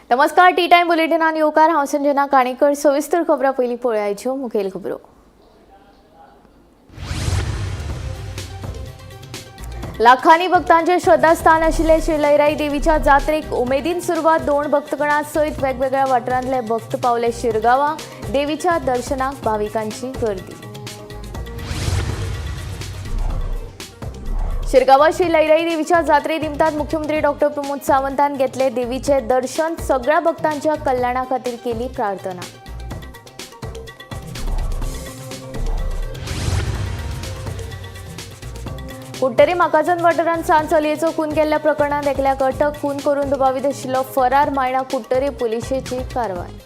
नमस्कार T time बुलेटिनान येवकार हांव संजना काणेकर। सविस्तर खबरां पयलीं पळोवयाच्यो मुखेल खबरो। लाखांनी भक्तांचे श्रद्धास्थान आशिल्ले श्री लयराई देवीच्या जात्रेक उमेदीन सुरवात। 2 भक्तगणां सयत वेगवेगळ्या वाठारांतले भक्त पावले शिरगांवां। देवीच्या दर्शनाक भाविकांची गर्दी। शिरगांवा श्री लयराई देवीच्या जात्रे निमतान मुख्यमंत्री डॉ प्रमोद सावंतान घेतले देवीचे दर्शन। सगळ्या भक्तांच्या कल्याणा खातीर केली प्रार्थना। कुट्टेरी माकाजन वाठारांत सांज चलयेचो खून केल्ल्या प्रकरणांत एकल्याक अटक। खून करून दुबावीत आशिल्लो फरार मायणा कुट्टेरी पुलिशेची कारवाय।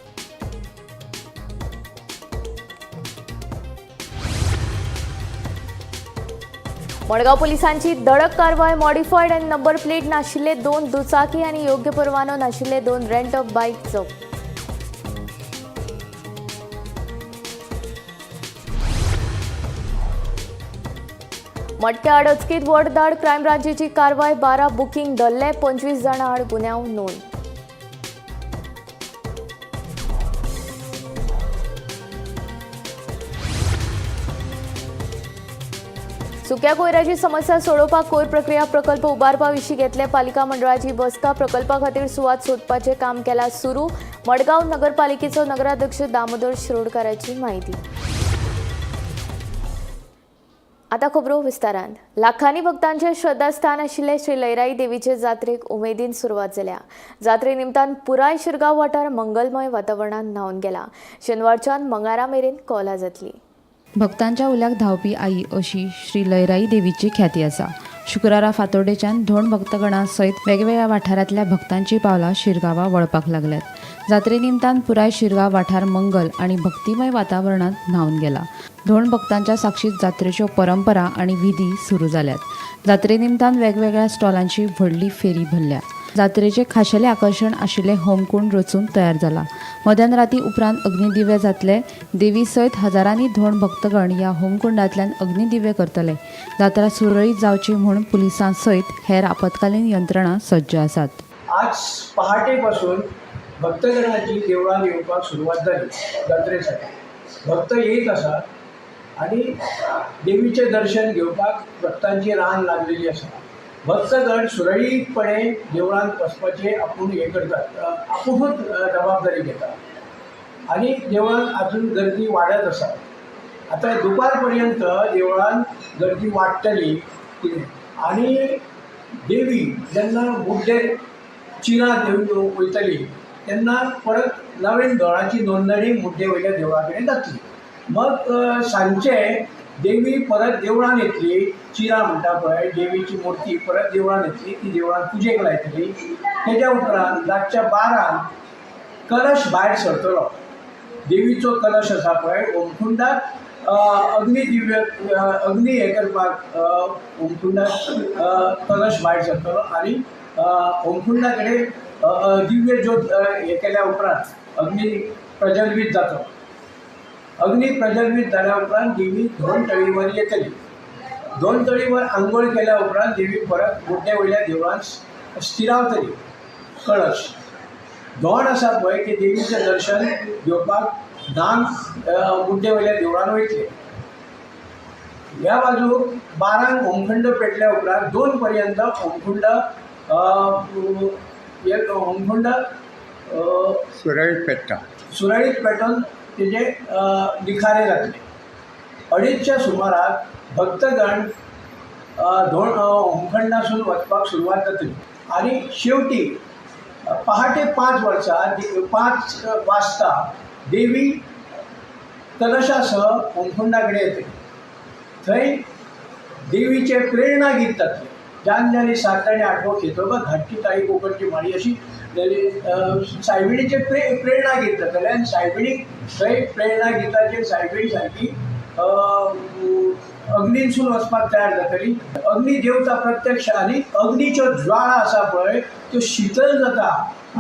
मडगांव पुलिसांची धडक कारवाय। मॉडिफायड आनी नंबर प्लेट नाशिल्ले 2 दुचाकी आनी योग्य परवानो नाशिल्ले 2 रेंट ऑफ बायक जप्त। मडक्या आड अचकीत वडदाड। क्रायम ब्रांचीची कारवाय। 12 बुकींग धरले। 25 जाणां आड गुन्यांव नोंद। सुक्या कोयराची समस्या सोडोवपाक कोयर प्रक्रिया प्रकल्प उबारपा विशीं घेतले पालिका मंडळाची बसका। प्रकल्पा खातीर सुवात सोदपाचें काम केलां सुरू। मडगांव नगरपालिकेचो नगराध्यक्ष दामोदर शिरोडकाराची माहिती। आता खबरो विस्तारान। लाखांनी भक्तांचे श्रद्धास्थान आशिल्ले श्री लयराई देवीचे जात्रेक उमेदीन सुरवात जाल्या। जात्रे निमतान पुराय शिरगांव वाठार मंगलमय वातावरणात न्हांवन गेला। शेनवारच्यान मंगळारा मेरेन कौला जातली। भक्तांच्या उल्याक धांवपी आई अशी श्री लयराई देवीची ख्याती आसा। शुक्रारा फातोर्डेच्यान 2 भक्तगणां सयत वेगवेगळ्या वाठारांतल्या भक्तांची पावलां शिरगांवा वळपाक लागल्यात। जात्रे निमतान पुराय शिरगांव वाठार मंगल आनी भक्तिमय वातावरणात न्हांवन गेला। 2 भक्तांच्या साक्षीत जात्रेच्यो परंपरा आनी विधी सुरू जाल्यात। जात्रे निमतान वेगवेगळ्या स्टॉलांची व्हडली फेरी भरल्या। जात्रेचे खाशेले आकर्षण आशिल्ले होमकुंड रचून तयार जाला। मध्यान राती उपरांत अग्निदिवे जातले। देवी सयत हजारांनी 2 भक्तगण ह्या होमकुंडांतल्यान अग्निदिवे करतले। जात्रा सुरळीत जावची म्हूण पुलिसां सयत हेर आपतकालीन यंत्रणा सज्ज आसात। आज पहाटेपासून भक्तगणांची देवळान येवपाक सुरवात जाली। जात्रेसाठी भक्त येत आसात आणि देवीचे दर्शन घेवपाक भक्तांची रांग लागलेली आसा। भक्तगण सुरळीतपणे देवळांत वचपाचे आपूण हे करतात, आपुणूच जबाबदारी घेतात आणि देवळांत अजून गर्दी वाडत आसा। आता दुपार पर्यंत देवळांत गर्दी वाडटली आणि देवी जेन्ना मुड्डे चिरां वयतली तेन्ना परत नवीन दोळाची नोंदणी मुड्डे वयल्या देवळा कडेन जातली। मग सांजचे देवी परत देवळान येतली। चिरां म्हणटा पळय देवीची मुर्ती परत देवळान येतली, ती देवळान पुजेक लायतली। तेज्या उपरांत रातच्या 12 कलश भायर सरतलो। देवीचो कलश आसा पळय होमकुंडात अग्नी हे करपाक होमकुंडात कलश भायर सरतलो आणि होमकुंडा कडेन दिव्य ज्योत हे केल्या उपरांत अग्नी प्रज्वलीत जातो। अग्नी प्रज्वलीत जाल्या उपरांत देवी 2 तळीवर येतली। 2 तळीवर आंघोळ केल्या उपरांत देवी परत मुड्डे वयल्या देवळांत स्थिरावतली। कळश दोन आसा पळय ते देवीचें दर्शन घेवपाक धाम मुड्डे वयल्या देवळान वयतले। ह्या बाजूक 12 होमकुंड पेटल्या उपरांत 2 पर्यंत होमकुंड सुरळीत पेटोवन तेजे निखारे जातले। 2:30च्या सुमाराक भक्तगण होमखंडासून वचपाक सुरवात जातली आणि शेवटी पहाटे 5 वाजता देवी कलशासह होमकुंडा कडेन येतली। थंय देवीचे प्रेरणा गीत जातले। जान 7 आनी 8 खेतोबा घाटची ताळी कोकणची माळी अशी सायबिणीचे प्रेरणा गीत जातले आनी सायबिणीक थंय प्रेरणा गिताचेर सायबीण सारकी अग्नीसून वचपाक तयार जातली। अग्नी देवता प्रत्यक्ष आनी अग्नीच्यो ज्वाळा आसा पळय त्यो शीतल जाता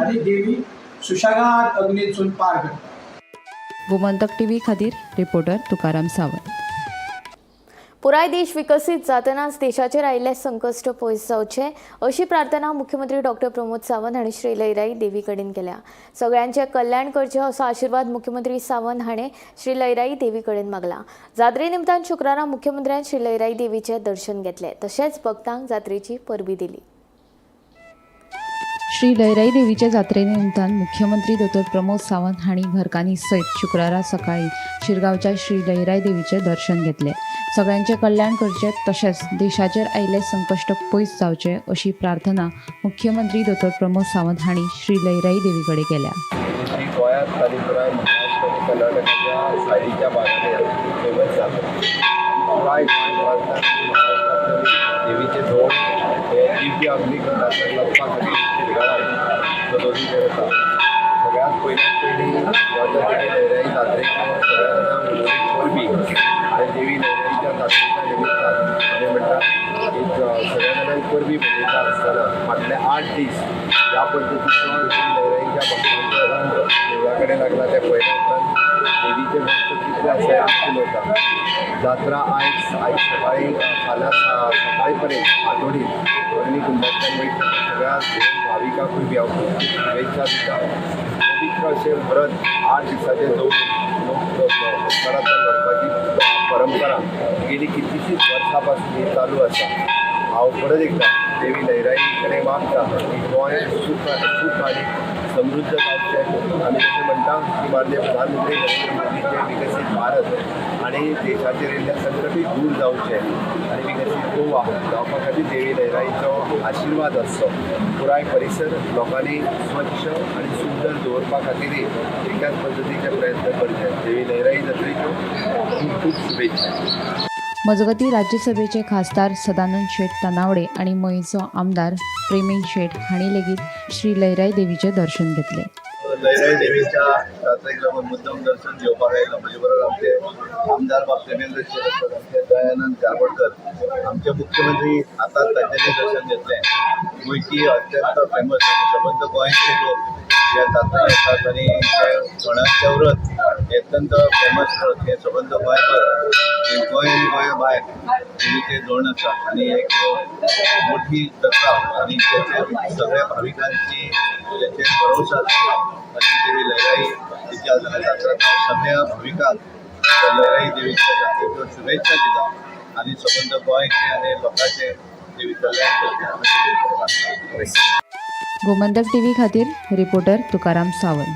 आनी देवी सुशेगाद अग्नीसून पार करता। गोमंतक टीव्ही खातीर रिपोर्टर तुकाराम सावंत। पुराय देश विकसीत जातनाच देशाचेर आयिल्ले संकश्ट पयस जावचे अशी प्रार्थना मुख्यमंत्री डॉक्टर प्रमोद सावंत हांणी श्री लयराई देवी कडेन केल्या. सगळ्यांचे कल्याण करचे असो आशीर्वाद मुख्यमंत्री सावंत हाणें श्री लयराई देवी कडेन मागला. जात्रे निमतान शुक्रारा मुख्यमंत्र्यान श्री लयराई देवीचे दर्शन घेतले तशेंच भक्तांक जात्रेची परबी दिली. श्री लयराई देवीच्या जात्रेनिमित्तान मुख्यमंत्री डॉ प्रमोद सावंत हांणी घरकान्नी सयत शुक्रारा सकाळी शिरगांवच्या श्री लयराई देवीचे दर्शन घेतले. सगळ्यांचे कल्याण करचे तशेंच देशाचेर आयिल्ले संकश्ट पयस जावचे अशी प्रार्थना मुख्यमंत्री डॉ प्रमोद सावंत हांणी श्री लयराई देवी कडेन केल्या. ही गोंयांत आनी पुराय महाराष्ट्र आनी कर्नाटकाच्या सायडीच्या भागांनी फेमस जाता. पुराय गोंय देवीचे धोड हे दिव्य अग्नी लपपा खातीर शिरगांवांत सदोदी वता. सगळ्यांत पयली लयराई जात्रेच्या सगळ्या जाणांक परबी आनी देवी लयराईच्या जात्रेच्या निमित्तान कितें म्हणटा एक सगळ्या जाणांक परबी मनयता आसतना फाटले 8 दीस ह्या पद्दतीचो लयराईच्या भक्तांचो देवळा कडेन लागला ते पळयल्या उपरांत देवीचे भक्त कितले आसा उलयता. जात्रा आयज सकाळी फाल्यां सकाळी पर्यंत आठवडीत अग्नी कुंडांतल्यान वयता सगळ्या भाविकांकूय बी हांव शुभेच्छा दिता. पवित्र अशें व्रत 8 दिसांचें दवरून लोक उपकारांतल्यान व्हरपाची परंपरा गेली कितलीशींच वर्सां पासून ही चालू आसा. हांव परत एकदा देवी लयराई कडेन मागता की गोंय सुख आनी समृद्ध जावचें. आमी जशें म्हणटा की माननीय प्रधानमंत्री नरेंद्र मोदीचे विकसीत भारत आनी देशाचेर येयल्ले संकटूय दूर जावचे आनी विकसीत गोवा जावपा खातीर देवी लयराईचो आशिर्वाद आसचो. पुराय परिसर लोकांनी स्वच्छ आनी सुंदर दवरपा खातीरय एकाच पद्दतीचे प्रयत्न करचे. देवी लयराई जात्रेच्यो खूब खूब शुभेच्छा. मजगती राज्यसभेचे खासदार सदानंद शेठ तनावडे आणि मयचो आमदार प्रेमीन शेठ हांणी लेगीत श्री लयराई देवीचे दर्शन घेतले. लयराई देवीच्या जात्रेक लागून मुद्दम दर्शन घेवपाक आयलो. म्हजे बरोबर आमचे आमदार बाप्रेमेंद्र शेठ आसात, आमचे दयानंद जारवडकर, आमचे मुख्यमंत्री आतांच तांच्यांनी दर्शन घेतलें. गोंयची अत्यंत फेमस आनी सबंद गोंयचे लोक ह्या जात्रेक येतात आनी गणांचें व्रत हें अत्यंत फेमस व्रत हें सबंद गोंयभर गोंय आनी गोंया भायर देवीचें धोंड आसा आनी एक मोठी जात्रा आनी तेचेर सगळ्या भाविकांची तेचेर भरोसा आसा. अशी देवी लयराई तिच्या जात्रा सगळ्या भाविकांक लयराई देवीच्या जात्रेच्यो शुभेच्छा दिता आनी सबंद गोंयचे आनी लोकांचे देवी कल्याण करता. गोमंतक टीव्ही खातीर रिपोर्टर तुकाराम सावंत.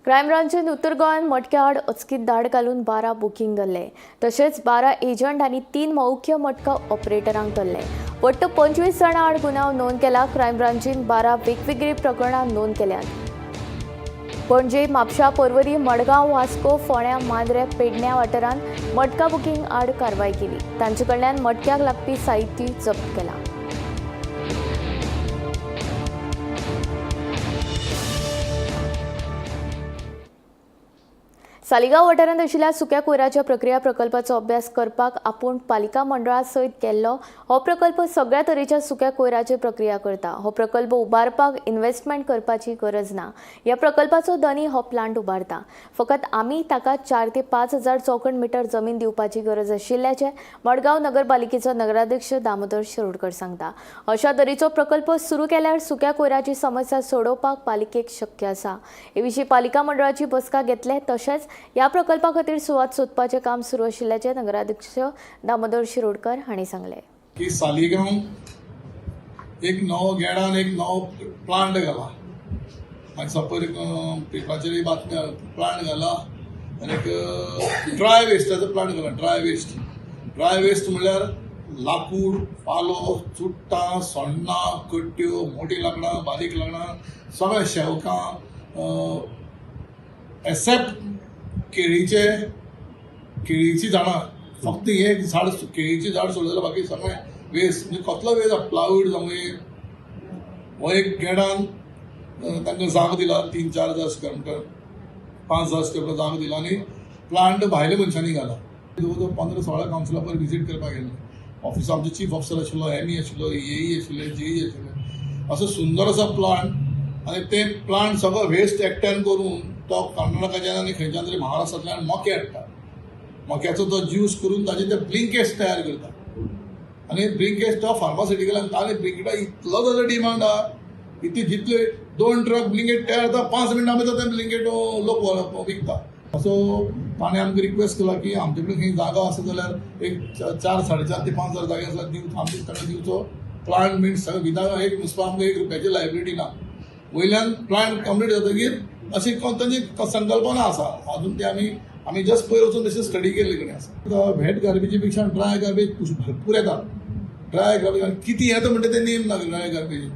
क्रायम ब्रांचेन उत्तर गोंयांत मटक्या आड अचकीत दाड घालून 12 बुकींग धरले तशेंच 12 एजंट आनी 3 मौख्य मटका ऑपरेटरांक धरले. वट्ट 25 जाणां आड गुन्यांव नोंद केला. क्रायम ब्रांचीन 12 वेगवेगळी प्रकरणां नोंद केल्यात. पणजे, म्हापशा, पर्वरी, मडगांव, वास्को, फोंड्या, मांद्रे, पेडण्या वाठारांत मटका बुकींग आड कारवाय केली. तांचे कडल्यान मटक्याक लागपी साहित्य जप्त केलां. सालिगांव वाठारांत आशिल्ल्या सुक्या कोयराच्या प्रक्रिया प्रकल्पाचो अभ्यास करपाक आपूण पालिका मंडळा सयत गेल्लो. हो प्रकल्प सगळ्या तरेच्या सुक्या कोयराची प्रक्रिया करता. हो प्रकल्प उबारपाक इन्व्हेस्टमेंट करपाची गरज ना. ह्या प्रकल्पाचो धनी हो प्लांट उबारता. फकत आमी ताका 4 ते 5 हजार चौखण मिटर जमीन दिवपाची गरज आशिल्ल्याचें मडगांव नगरपालिकेचो नगराध्यक्ष दामोदर शिरोडकर सांगता. अशा तरेचो प्रकल्प सुरू केल्यार सुक्या कोयराची समस्या सोडोवपाक पालिकेक शक्य आसा. हे विशीं पालिका मंडळाची बसका घेतले तशेंच या प्रकल्पा खातीर सुवात सोदपाचें काम सुरू आशिल्ल्याचें नगराध्यक्ष दामोदर शिरोडकर हांणी सांगलें. की सालिगांव एक नवो गेडान एक नवो प्लांट घाला. मागीर सपोज पेपराचेर बातम्या प्लांट घाला आनी एक ड्राय वेस्टाचो प्लांट घाला. ड्राय वेस्ट म्हणल्यार लाकूड, पालो, चुट्टां, सोण्णां, कट्ट्यो, मोठी लांकडां, बारीक लांकडां, सगळें शेवकां एक्सेप्ट केळीची झाडां. फक्त एक झाड केळीची झाड सोडलें जाल्यार बाकी सगळें वेस्ट. म्हणजे कसलो वेस्ट प्लायवूड जावं हो एक गेडान तांकां जागो दिला 3-4 हजार स्क्वेअर मिटर 5 हजार स्क्वेअर मिटर जागो दिला आनी प्लांट भायल्या मनशांनी घाला. 15-16 कावन्सिला पयर विजीट करपाक गेले. ऑफिस आमचो चीफ ऑफिसर आशिल्लो, एमई आशिल्लो, एई आशिल्ले, जेई आशिल्ले. असो सुंदर असो प्लांट आनी ते प्लांट सगळो वेस्ट एकट्यान करून तो कर्नाटकाच्यान आनी खंयच्यान तरी महाराष्ट्रांतल्यान मोके हाडटा. मक्याचो तो ज्यूस करून ताचे ते ब्लिंकेट्स तयार करता आनी ब्लिंकेट्स तो फार्मास्युटिकलांक आनी ब्लिंकेटा इतलो ताजो डिमांड आहा इतले जितले 2 ट्रक ब्लिंकेट तयार जाता 5 मिनटां भितर ते ब्लिंकेट लोक विकता सो ताणें आमकां रिक्वेस्ट केला की आमचे कडेन खंय जागा आसा जाल्यार एक 4-4.5 ते 5 हजार जागे आसा आमचे ताणें दिवचो प्लांट बीन सगळें विदाउट एक नुस्तें आमकां 1 रुपयाची लायबिलिटी ना वयल्यान प्लांट कंप्लीट जातकीर अशी तांची संकल्पना आसा अजून ते आमी जस्ट पयर वचून तशें स्टडी केल्ले कडेन आसा व्हेट गार्बेजी पेक्षा ड्राय गार्बेज भरपूर येता ड्राय गार्बेज आनी कितें येता म्हणटा ते नेम ना ड्राय गार्बेज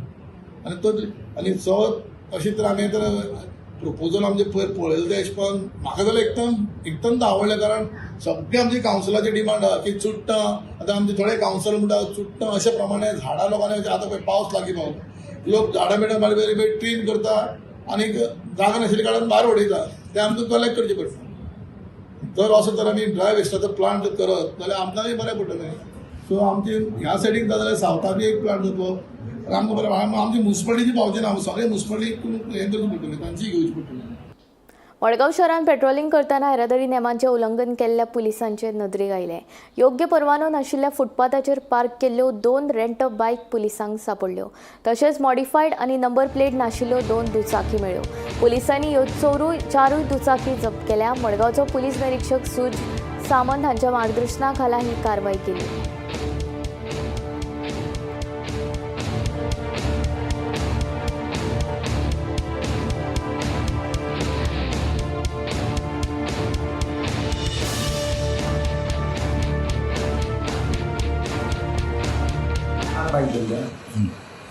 आनी सो अशें तर आमी तर प्रपोजल आमचे पयर पळयलें ते हिशोबान म्हाका जाल्यार एकदम आवडलें कारण सगळे आमचे कावन्सिलाचे डिमांड आहा की चुट्टां आतां आमचे थोडे कावन्सिलर म्हणटा चुट्टां अशे प्रमाणे झाडां लोकांनी आतां पळय पावस लागीं पावलो लोक झाडां बिडां बारीक ट्रीम करता आनी जागा नाशिल्ले कारणान भायर उडयता ते आमकां कलेक्ट करचें पडटा जर असो तर आमी ड्राय वेस्टाचो प्लांट करत जाल्यार आमकांय बरें पडटलें सो आमचे ह्या सायडीक जाल्यार सावथाकूय एक प्लांट जातलो आमकां बरें आमची म्युन्सिपालिटीची पावचे ना सगळे म्युन्सिपालिटीक हें करचें पडटलें तांचीय घेवची पडटली मडगांव शहरात पेट्रोलिंग करताना येरादारी नेमांचे उल्लंघन केल्ल्या पुलिसांचे नदरेक आयले योग्य परवानो नाशिल्ल्या फुटपाथाचेर पार्क केल्ल्यो 2 रेंट बायक पुलिसांक सांपडल्यो तशेंच मॉडिफायड आनी नंबर प्लेट नाशिल्ल्यो 2 दुचाकी मेळ्ळ्यो पुलिसांनी ह्यो 4 दुचाकी जप्त केल्या मडगांवचो पुलीस निरीक्षक सूज सामंत हांच्या मार्गदर्शना खाला ही कारवाय केली बाईक धरल्या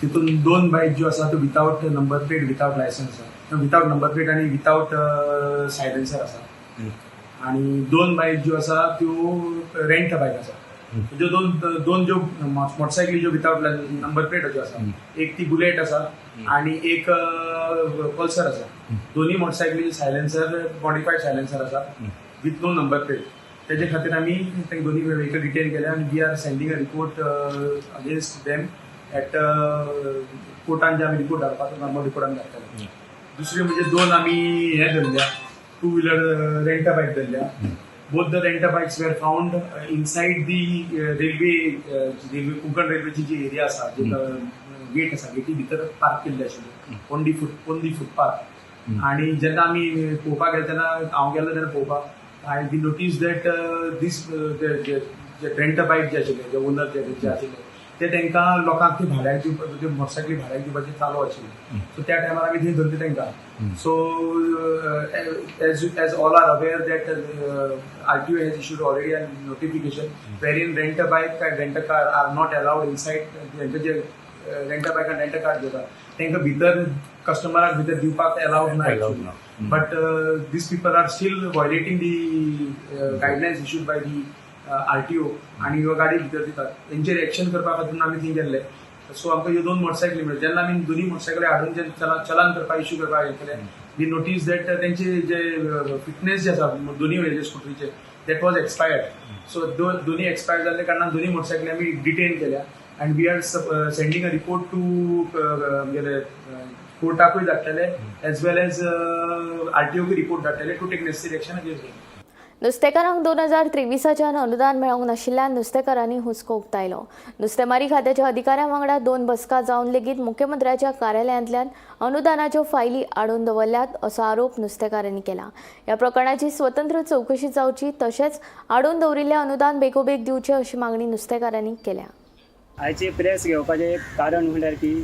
तितून 2 बाईक ज्यो आसा त्यो without number plate without licence आसा विथावट नंबर प्लेट आनी विथावट सायलेन्सर आसा आनी 2 बाईक ज्यो आसा त्यो रेंट बाईक आसा ज्यो दोन ज्यो मोटरसायकली ज्यो विथावट नंबर प्लेट ज्यो आसा एक ती बुलेट आसा आनी एक पल्सर आसा दोन्ही मोटरसायकली सायलेन्सर मॉडिफायड सायलेन्सर आसा विथ नो नंबर प्लेट तेजे खातीर आमी ते दोन्ही व्हेकल डिटेन केले आनी we are sending a report against them at कोर्टान जे आमी रिपोर्ट धाडपाचो नॉर्मल रिपोर्टान धाडटले दुसरी म्हणजे 2 आमी हे धरल्या 2 व्हिलर रेंटा बायक धरल्या both the rent a bikes were found inside the railway Konkan रेल्वेची जी एरिया आसा जे गेट आसा गेटी भितर पार्क केल्ले आशिल्ले ऑन दी फुटपाथ आनी जेन्ना आमी पळोवपाक गेले तेन्ना हांव गेल्लो तेन्ना पळोवपाक I we noticed that this the rent a bike जे आशिल्ले जे ओनर जे आशिल्ले ते तांकां लोकांक ती भाड्याक दिवपाची मोटरसायकली भाड्याक दिवपाची चालू आशिल्ली सो त्या टायमार आमी थंय धरली तांकां so as all are aware that RTO has issued already a notification wherein rent a bike and rent a car are not allowed inside तांचे जे rent a bike and rent a car देता तांकां भितर कस्टमराक भितर दिवपाक allowed ना but these people are still violating the guidelines issued by the RTO आणि ह्यो गाडी भितर दितात तेंचेर एक्शन करपा खातीर आमी थंय गेल्ले सो आमकां ह्यो 2 मोटरसायकली मेळ्ळ्यो जेन्ना आमी दोन्ही मोटरसायकली हाडून जे चलान करपा इश्यू करपाक गेले वी नोटीस दॅट तेंचे जे फिटनेस जे आसा दोन्ही वेळेचे स्कुटरीचे दॅट वॉज एक्सपायर्ड सो दोन्ही एक्सपायर जाल्ले कारणान दोन्ही मोटरसायकली आमी डिटेन केल्या and we are sending a report to कोर्टाकूय धाडटले एज वेल एज RTOकूय रिपोर्ट धाडटले to take necessary action against नुस्तेकारांक 2023च्यान अनुदान मेळोंक नाशिल्ल्यान नुस्तेकारांनी हुस्को उक्तायलो नुस्तेमारी खात्याच्या अधिकाऱ्यां वांगडा 2 बसका जावन लेगीत मुख्यमंत्र्याच्या कार्यालयांतल्यान अनुदानाच्यो फायली आडून दवरल्यात असो आरोप नुस्तेकारांनी केला ह्या प्रकरणाची स्वतंत्र चौकशी जावची तशेंच आडून दवरिल्लें अनुदान बेगोबेग दिवचें अशी मागणी नुस्तेकारांनी केल्या आयची प्रेस घेवपाचें एक कारण म्हणल्यार की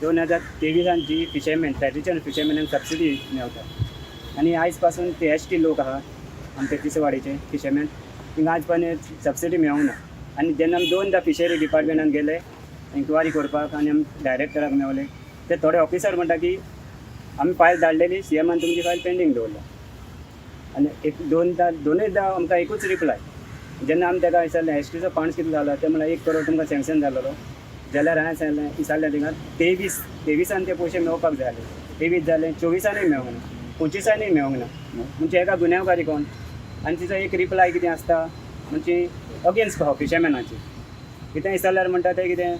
2023 फिशरमॅन ट्रॅडिशनल फिशरमॅनांक सबसिडी मेळटा आनी आयज पासून ते ST लोक आहा आमचे तिसवाडीचे फिशरमॅन थिंगा आयज पासून सबसिडी मेळोंक ना आनी जेन्ना आमी 2दा फिशरी डिपार्टमेंटान गेले इन्क्वायरी करपाक आनी आमी डायरेक्टराक मेळले ते थोडे ऑफिसर म्हणटा की आमी फायल धाडलेली CMन तुमची फायल पेंडींग दवरल्या आनी दोनूयदा आमकां एकूच रिप्लाय जेन्ना आमी ताका विचारलें STचो फंड्स कितलो जाला ते म्हळ्यार 1 करोड तुमकां सँक्शन जालोलो जाल्यार हांवें विचारलें थिंगा 23 ते पयशे मेळपाक जाय आसले 23 जाले 24 मेळोंक ना 25 मेळोंक ना म्हणजे एका गुन्यांवकारी कोण आनी तिचो एक रिप्लाय कितें आसता म्हणजे अगेन्स्ट कहो फिशरमॅनाची कितें विचारल्यार म्हणटा तें कितें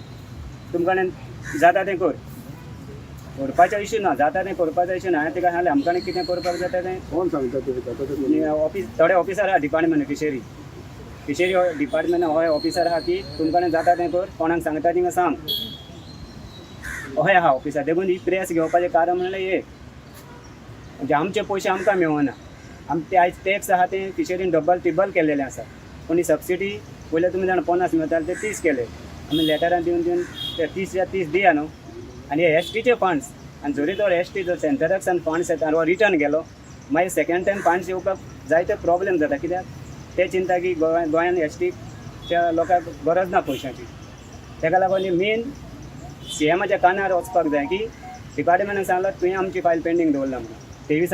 तुमकां जाता तें कर करपाचो इशू ना, जाता तें करपाचो इशू ना. हांवें तिका सांगलें आमकां कितें करपाक जाता तें कोण सांगता तुका. ऑफिस थोडे ऑफिसर आहा डिपार्टमेंट फिशरी डिपार्टमेंट हय ऑफिसर आहा की तुमकां जाता तें कर, कोणाक सांगता तिंगा सांग, हय आहा ऑफिसर. देखून ही प्रेस घेवपाचें कारण म्हणल्यार हे म्हणजे आमचे पयशे आमकां मेळना. ते आयज टॅक्स आहा तें फिशरीन डबल टिबल केलेलें आसा. पूण ही सबसिडी पयलीं तुमी जाणा 50 मेळटाले ते 30 केले. आमी लेटरान दिवन ते 30 दिया न्हू. आनी हे एसटीचे फंड्स आनी जरी तर एसटी जर सेंटराकसान फंड्स येता आनी हो रिटर्न गेलो मागीर सेकंड टायम फंड्स येवपाक जायते प्रॉब्लेम जाता. कित्याक ते चिंता की गोंयान एसटीच्या लोकांक गरज ना पयशांची. ताका लागून मेन CMच्या कानार वचपाक जाय की डिपार्टमेंटान सांगलां तुवें आमची फायल पेंडींग दवरला म्हणून 23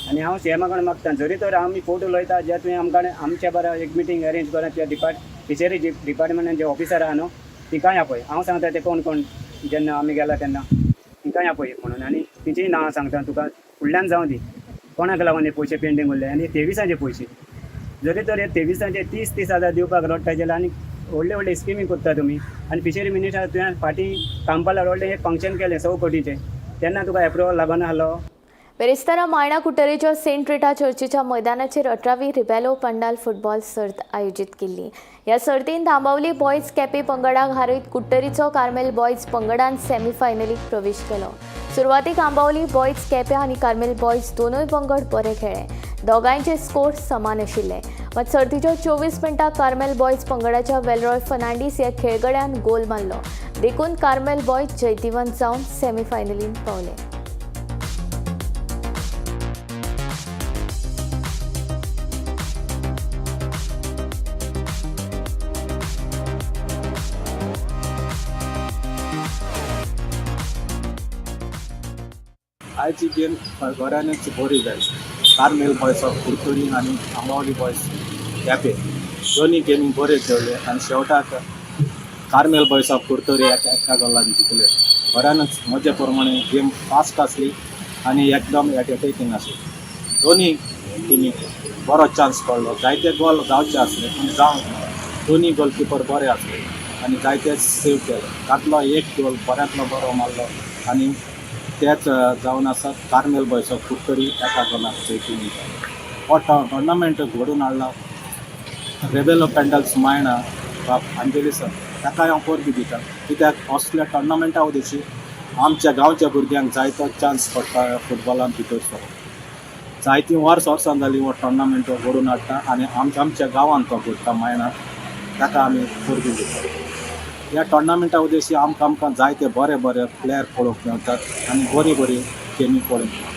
आनी हांव CMा कडेन मागता जरी तर आमी फोट उलयता जे तुवें आमकां आमच्या बरा एक मिटींग अरेंज करा त्या फिशरी डिपार्टमेंटान जे ऑफिसर आहा न्हू तिका या पळय. हांव सांगता ते कोण कोण जेन्ना आमी गेला तेन्ना तिका या पळय म्हणून. आनी तिचीय नांवां सांगता तुका फुडल्यान जावं दी कोणाक लागून हे पयशे पेंडींग उरले. आनी 23 पयशे जरी तर हे 23 30 हजार दिवपाक रडटा जाल्यार आनी व्हडले स्किमी करता तुमी. आनी फिशरी मिनिस्टर तुवें फाटीं कांपाला व्हडलें एक फंक्शन केलें 100 कोटीचें तेन्ना तुका एप्रुवल लागना आहलो. बेरेस्तारा मायणा कुट्टरेच्या सेंट रिटा चर्चीच्या मैदानाचेर 18वी रिबेलो पंडाल फुटबॉल सर्त आयोजीत केल्ली. ह्या सर्तीन दांबावली बॉयज केपें पंगडाक हारयत कुट्टरीचो कार्मेल बॉयज पंगडान सेमीफायनलीक प्रवेश केलो. सुरवातीक आंबावली बॉयज केपें आनी कार्मेल बॉयज दोनूय पंगड बरे खेळ्ळे. दोगांयचे स्कोर समान आशिल्ले. मात सर्तीच्या 24 मिनटांक कार्मेल बॉयज पंगडाच्या वेलरॉय फर्नांडीस ह्या खेळगड्यान गोल मारलो. देखून कार्मेल बॉयज जैतिवंत जावन सेमीफायनलीन पावले. आयची गेम गोऱ्यांनीच बरी जाय. कार्मेल बॉयज ऑफ कुर्तुरी आनी आंबावली बॉयज केपें दोनी गेमी बरे खेळले आनी शेवटाक कार्मेल बॉयज ऑफ कुर्तुरी एका गोलान जिखले. गोऱ्यानच म्हजे प्रमाणे गेम फास्ट आसली आनी एकदम एटॅकिंग आसली. दोनी टिमीक बरो चान्स पडलो. जायते गोल जावचे आसले पूण जावंक ना. दोनी गोलकीपर बरे आसले आनी जायते सेव केले. तातलो एक गोल बऱ्यांतलो बरो मारलो आनी तेच जावन आसा कार्मेल बॉयज ऑफ कुट्टरी एका गोलाक जैतिवंत जालो. हो टोर्नामेंट घडोवन हाडला रेबेलो पेंडल्स मायणा अंजलीसन ताका हांव परबी दिता. कित्याक असल्या टोर्नामेंटा उदेशी आमच्या गांवच्या भुरग्यांक जायतो चान्स पडटा फुटबॉलान भितर सरप. जायतीं वर्सां जालीं हो टोर्नामेंट घडोवन हाडटा आनी आमच्या गांवांत तो घडटा मायणा ताका आमी परबी दिता. ह्या टोर्नामेंटा उदेशी आमकां जायते बरे प्लेयर पळोवंक मेळटात आनी बरी गेमी पळोवंक मेळटा.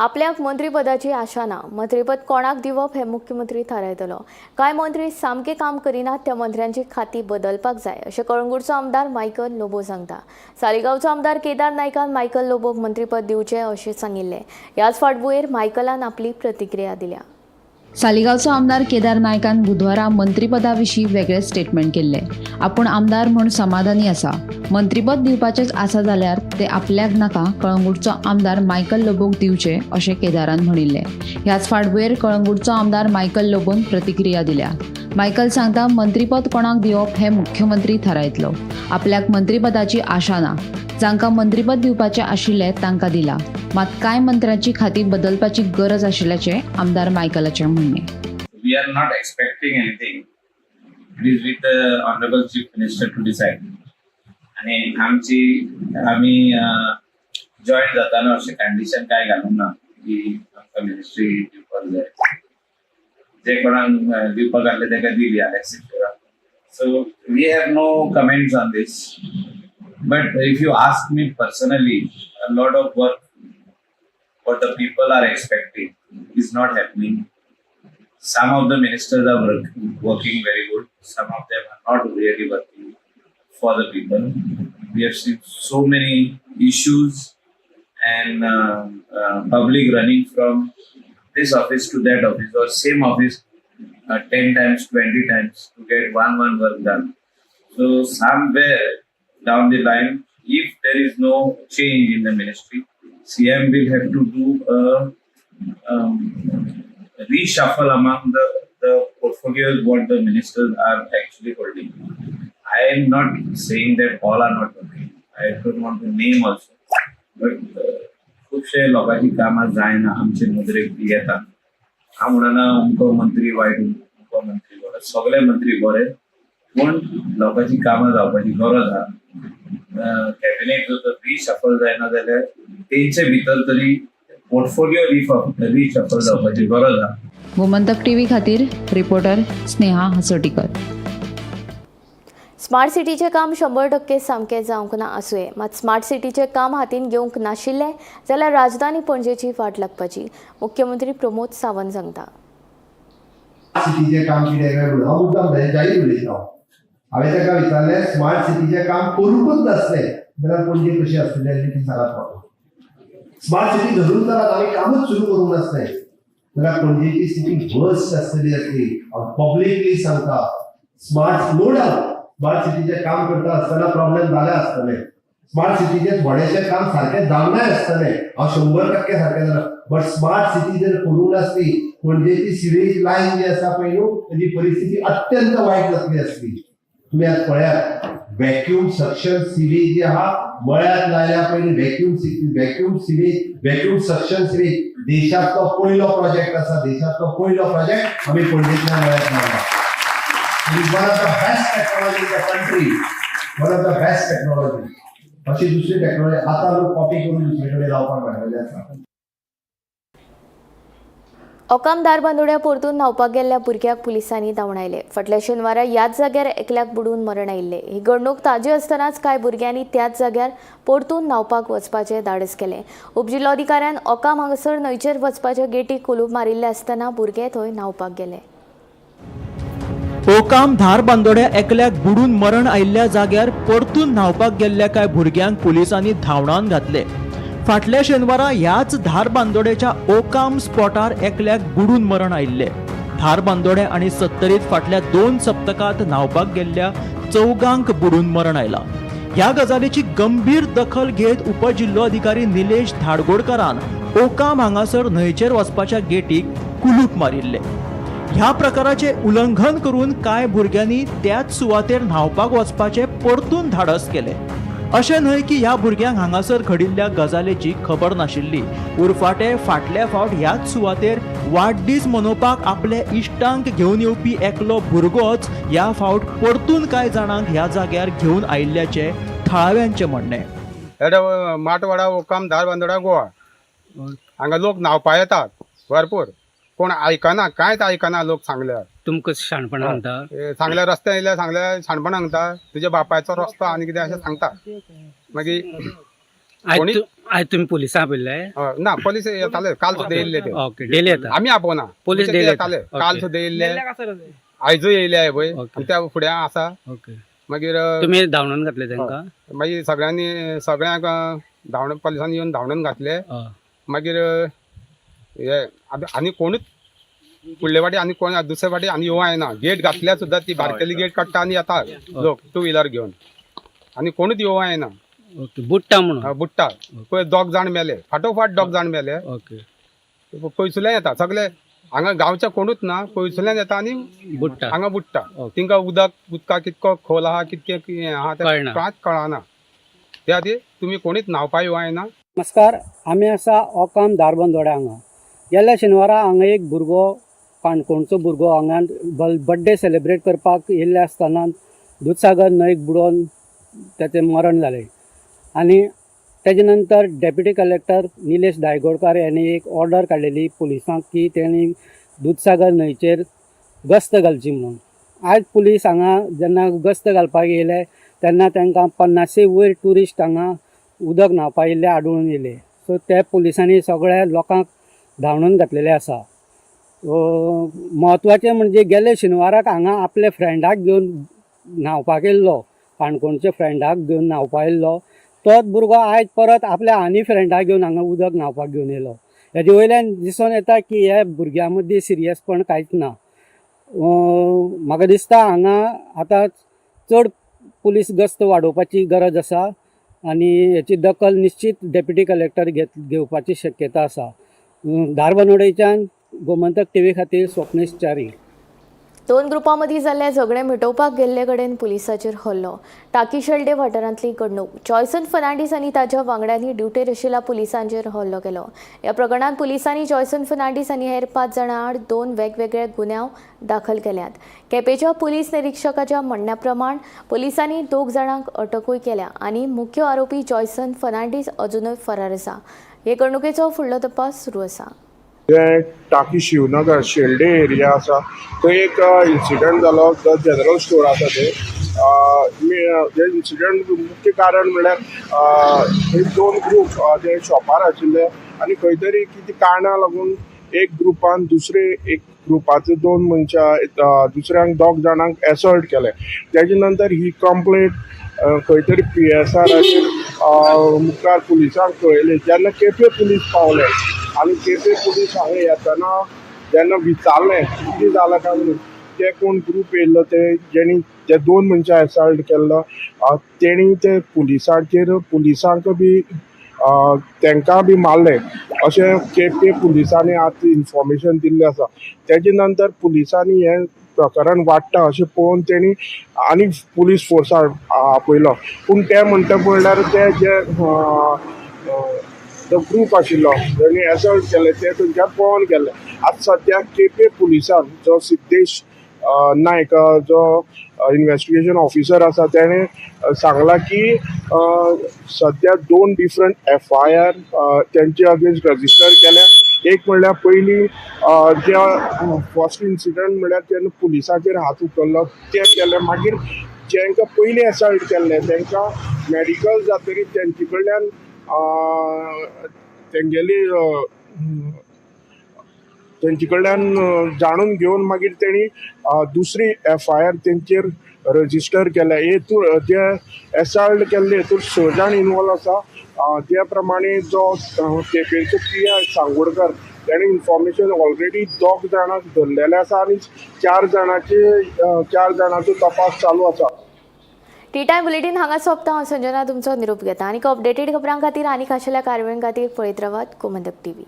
आपल्याक मंत्रीपदाची आशा ना. मंत्रीपद कोणाक दिवप हें मुख्यमंत्री थारायतलो. कांय मंत्री सामके काम करिनात त्या मंत्र्यांची खाती बदलपाक जाय अशें कळंगूटचो आमदार मायकल लोबो सांगता. सालिगांवचो आमदार केदार नायकान मायकल लोबोक मंत्रीपद दिवचें अशें सांगिल्लें. ह्याच फाटभुंयेर मायकलान आपली प्रतिक्रिया दिल्या. सालिगांवचो आमदार केदार नायकान बुधवारा मंत्रीपदा विशीं वेगळें स्टेटमेंट केल्लें. आपूण आमदार म्हूण समाधानी आसा. मंत्रीपद दिवपाचेंच आसा जाल्यार ते आपल्याक नाका कळंगूटचो आमदार मायकल लोबोक दिवचें अशें केदारान म्हणिल्लें. ह्याच फाटभुंयेर कळंगूटचो आमदार मायकल लोबोन प्रतिक्रिया दिल्या. मायकल सांगता मंत्रीपद कोणाक दिवप हें मुख्यमंत्री थारायतलो. आपल्याक मंत्रीपदाची आशा ना. जांकां मंत्रीपद दिवपाचें आशिल्लें तांकां दिलां. मात कांय मंत्र्यांची खाती बदलपाची गरज आशिल्ल्याचें आमदार मायकलाचें म्हणणें. We are not expecting anything. It is with the Honorable Chief Minister to decide. आणि आम्ही जॉईन जाताना अशें कंडिशन काय घालूंक ना की आमकां मिनिस्ट्री दिवपाक जाय. जे कोणाक दिवपाक आहले ताका दिली except. So we have no comments on this. But if you ask me personally, a lot of work what the people are expecting is not happening. Some of the ministers are working very good. Some of them are not really working for the people. We have seen so many issues and public running from this office to that office or same office 10 times, 20 times to get one work done. So somewhere down the line, if there is no change in the ministry, CM will have to do a reshuffle among the portfolios what the ministers are actually holding. I am not saying that all are not working. I don't want to name also, but खुबशे लोकांची कामां जायना आमचे नदरेक येता. हांव म्हणना अमको मंत्री वायट अमको मंत्री बरो, सगळे मंत्री बरे, पूण लोकांची कामां जावपाची गरज आहा. कॅबिनेट जर रिशफल जायना जाल्यार तेंचे भितर तरी पोर्टफोलिओ रिशफल जावपाची गरज आहा. गोमंतक टीव्ही खातीर रिपोर्टर स्नेहा हसोटीकर. स्मार्ट सिटीचें काम 100% सामकें जावंक ना आसुंये, मात स्मार्ट सिटीचें काम हातीन घेवंक नाशिल्लें जाल्यार राजधानी पणजेची वाट लागपाची, मुख्यमंत्री प्रमोद सावंत सांगता. सिटीचें काम कितें काय म्हणून हांव मुद्दाम जाहीर उलयता. हांवें ताका विचारलें स्मार्ट सिटीचें काम करूंकच नासलें जाल्यार पणजे कशी आसतली आसली ती सांगात म्हाका. स्मार्ट सिटी धरून जाल्यार हांवें कामूच सुरू करूंक नासलें जाल्यार पणजेची सिटी वर्स्ट आसतली आसली. हांव पब्लिकली सांगता, स्मार्ट नो डावट स्मार्ट सिटीचें काम करता आसतना प्रॉब्लेम जाले आसतले, स्मार्ट सिटीचें थोडेशें काम सारकें जावनाय आसतलें, हांव 100% सारकें जालां. बट स्मार्ट सिटी जर करूंक नासली पणजेची सिवेज लायन जी आसा पळय न्हू तेजी परिस्थिती अत्यंत वायट जातली आसली. तुम्ही आज पळयात व्हॅक्यूम सक्शन सिवेज जी आहा मळ्यात लायल्या पयलीं व्हॅक्यूम सक्शन सिवेज देशांतलो पयलो प्रोजेक्ट आसा. देशांतलो पयलो प्रोजेक्ट आमी पणजेंतल्या मळ्यात लायला. One of the best technology in the country, one of the best technology. अशी दुसरी टेक्नॉलॉजी आतां लोक कॉपी करून दुसरे कडेन लावपाक मेळटले आसा. ओकाम दारबांदोड्या परतून न्हावपाक गेल्ल्या भुरग्याक पुलिसांनी धांवडायले. फाटल्या शेनवारा ह्याच जाग्यार एकल्याक बुडून मरण आयिल्ले. ही घडणूक ताजी आसतनाच कांय भुरग्यांनी त्याच जाग्यार परतून न्हावपाक वचपाचें धाडस केलें. उपजिल्लोधिकाऱ्यान ओकाम हांगासर न्हंयचेर वचपाच्या गेटीक कुलूप मारिल्ले आसतना भुरगे थंय न्हावपाक गेले. ओकाम धार बांदोड्या एकल्याक बुडून मरण आयिल्ल्या जाग्यार परतून न्हावपाक गेल्ल्या कांय भुरग्यांक पुलिसांनी धांवडावन घातले. फाटल्या शेनवारा ह्याच धार बांदोड्याच्या ओकाम स्पॉटार एकल्याक बुडून मरण आयिल्ले. धार बांदोड्या आनी सत्तरीत फाटल्या 2 सप्तकांत न्हावपाक गेल्ल्या 4 बुडून मरण आयला. ह्या गजालीची गंभीर दखल घेत उपजिल्लोधिकारी निलेश धाडगोडकरान ओकाम हांगासर न्हंयचेर वचपाच्या गेटीक कुलूप मारिल्ले. ह्या प्रकाराचे उल्लंघन करून कांय भुरग्यांनी त्याच सुवातेर न्हावपाक वचपाचे परतून धाडस केले. अशें न्हय की ह्या भुरग्यांक हांगासर घडिल्ल्या गजालेची खबर नाशिल्ली. उरफाटे फाटल्या फावट ह्याच सुवातेर वाडदीस मनोवपाक आपले इश्टांक घेवन येवपी एकलो भुरगोच ह्या फावट परतून कांय जाणांक ह्या जाग्यार घेवन आयिल्ल्याचे थळाव्यांचे म्हणणे. माटवाडा ओकाम धार बांदोडा गोवा हांगा लोक न्हावपा येतात भरपूर, कोण आयकना, कांयच आयकना. लोक सांगल्यार तुमकां शाणपण सांगता, सांगल्यार रस्ते येयल्यार सांगल्यार शाणपण सांगता, तुज्या बापायचो रस्तो आनी कितें अशें सांगता. मागीर आयज तुमी पुलिसां आपयल्ले? ना, पोलीस येताले, काल सुद्दां येयल्ले ते. ओके, डेली येता. आमी आपोवना, पोलीस डेली येताले. काल सुद्दां येयल्ले, आयजूय येयले पळय, त्या फुड्या आसा. ओके, मागीर तुमी धांवडावन घातले तांकां? मागीर सगळ्यांक धांवण पुलिसांनी येवन धांवडावन घातले. मागीर हे आनी कोणूच फुडले फाटी आनी कोण दुसरे फाटी आनी येवं येना. गेट घातल्यार सुद्दां ती बारकेली गेट काडटा आनी येता लोक 2 व्हिलर घेवन, आनी कोणूच येवं येना. ओके, बुट्टा म्हणून? बुट्टा. पळय 2 जाण मेले, फाटोफाट 2 जाण मेले. ओके, पयसुल्यान येता सगळे, हांगा गांवचे कोणूच ना, पयसुल्यान येता आनी बुट्टा हांगा बुट्टा. तिंका उदका कितको खोल आहा, कितके आहा ते कांयच कळना. त्या खातीर तुमी कोणीच न्हावपा येवं येना. नमस्कार, आमी आसा ओकाम दारबांदोड्या हांगा. गेल्ल्या शेनवारा हांगा एक भुरगो, काणकोणचो भुरगो हांगा बर्थडे सेलिब्रेट करपाक येयल्ले आसतना दूदसागर न्हंयक बुडोवन ताचें मरण जालें. आनी तेजे नंतर डेप्युटी कलेक्टर निलेश धायगोडकार यांनी एक ऑर्डर काडलेली पुलिसांक की तेणी दूदसागर न्हंयचेर गस्त घालची म्हणून. आयज पुलीस हांगा जेन्ना गस्त घालपाक येयले तेन्ना तांकां 50 वयर ट्युरिस्ट हांगा उदक न्हावपाक येयल्ले आढळून येयले. सो त्या पुलिसांनी सगळ्या लोकांक धांवडावन घातलेले आसा. म्हत्वाचें म्हणजे गेले शेनवाराक हांगा आपल्या फ्रेंडाक घेवन न्हावपाक येयल्लो, काणकोणच्या फ्रेंडाक घेवन न्हावपाक येयल्लो तोच भुरगो आयज परत आपल्या आनी फ्रेंडाक घेवन हांगा उदक न्हावपाक घेवन येयलो. हेजे वयल्यान दिसून येता की ह्या भुरग्यां मदीं सिरियसपण कांयच ना. म्हाका दिसता हांगा आतां चड पुलीस गस्त वाडोवपाची गरज आसा आनी हेची दखल निश्चित डेप्युटी कलेक्टर घेवपाची शक्यता आसा. धारबांदोडेच्यान गोमंतक टीव्ही खातीर स्वप्नेश च्यारी. दोन ग्रुपां मदीं जाल्ले झगडे मिटोवपाक गेल्ले कडेन पुलिसांचेर हल्लो. टाकी शेल्डे वाठारांतली घडणूक. जॉयसन फर्नांडीस आनी ताच्या वांगड्यांनी ड्युटेर आशिल्ल्या पुलिसांचेर हल्लो केलो. ह्या प्रकरणांत पुलिसांनी जॉयसन फर्नांडीस आनी हेर 5 जाणां आड 2 वेगवेगळे गुन्यांव दाखल केल्यात. केपेच्या पुलीस निरीक्षकाच्या म्हणण्या प्रमाण पुलिसांनी 2 जाणांक अटकूय केल्या आनी मुख्य आरोपी जॉयसन फर्नांडीस अजूनय फरार आसा. हे घडणुकेचो फुडलो तपास सुरू आसा. जे टाकी शिवनगर शेल्डे एरिया आसा थंय एक इन्सिडंट जालो. जनरल स्टोर आसा ते जे इन्सिडंट मुख्य कारण म्हणल्यार थंय 2 ग्रूप जे शॉपार आशिल्ले आनी खंय तरी कितें कारणां लागून एक ग्रुपान दुसरे एक ग्रुपाचे 2 मनशां दुसऱ्यांक 2 जाणांक एसॉल्ट केले. तेजे नंतर ही कंप्लेंट खंय तरी PSRाचेर मुखार पुलिसांक कळयले. जेन्ना केपे पुलीस पावले आनी केपे पुलीस हांगा येतना जेन्ना विचारलें कितें जालां काय म्हणून, ते कोण ग्रूप येयल्लो ते जेणी जे 2 मनशां एसॉल्ट केल्लो तेणी ते पुलिसांक बी तांकां बी मारले अशें केपे पुलिसांनी आतां इन्फॉर्मेशन दिल्लें आसा. तेजे नंतर पुलिसांनी हें प्रकरण वाडटा अशें पळोवन तेणी आनी पुलीस फोर्स आपयलो. पूण ते म्हणटा म्हणल्यार ते जे जो ग्रूप आशिल्लो जेणी एसॉल्ट केले ते थंयच्यान पळोवन गेले. आतां सद्याक केपे पुलिसान जो सिद्धेश नायक जो इन्वेस्टिगेशन ऑफिसर आसा तेणें सांगलां की सद्या 2 डिफरंट FIR तेंचे अगेन्स्ट रजिस्टर केल्या. एक म्हणल्यार पयलीं जे फर्स्ट इन्सिडंट म्हणल्यार जेन्ना पुलिसांचेर हात उखल्लो ते केले. मागीर जेंकां पयलीं एसॉल्ट केल्ले तांकां मॅडिकल जातकीर तेंचे कडल्यान तेंचे कडल्यान जाणून घेवन मागीर तेणी दुसरी FIR तेंचेर रजिस्टर केल्या. हेतून जे एसॉल्ट केल्ले हेतून 6 जाण इनवॉल्व आसा. त्या प्रमाणे जो केपेचो PI सांगोडकर तेणें इन्फॉर्मेशन ऑलरेडी 2 जाणांक धरलेले आसा आनी 4 जाणांचो तपास चालू आसा. टी टायम बुलेटीन हांगा सोंपता. हांव संजना तुमचो निरोप घेता. आनीक अपडेटेड खबरां खातीर आनीक आशिल्ल्या कार्यावळीं खातीर पळयत रावात गोमंतक TV.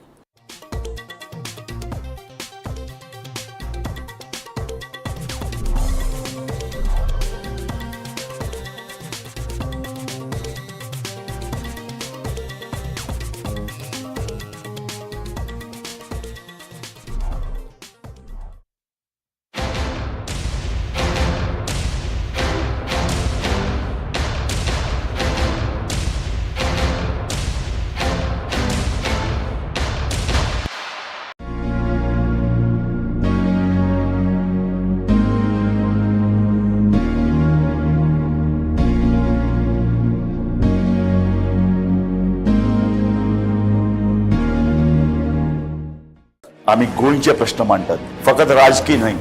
आम्ही गोंयचे प्रश्न मांडटात. फकत राजकीय न्हय,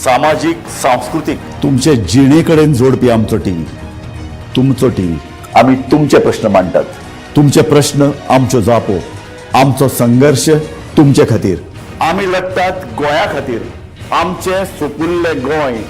सामाजीक सांस्कृतिक. तुमचे जिणेकडेन जोडपी आमचो टीव्ही, तुमचो टीव्ही. आम्ही तुमचे प्रश्न मांडटात. तुमचे प्रश्न आमच्यो जापो. आमचो संघर्श तुमचे खातीर. आम्ही लढटात गोंया खातीर. आमचे सोपुल्ले गोंय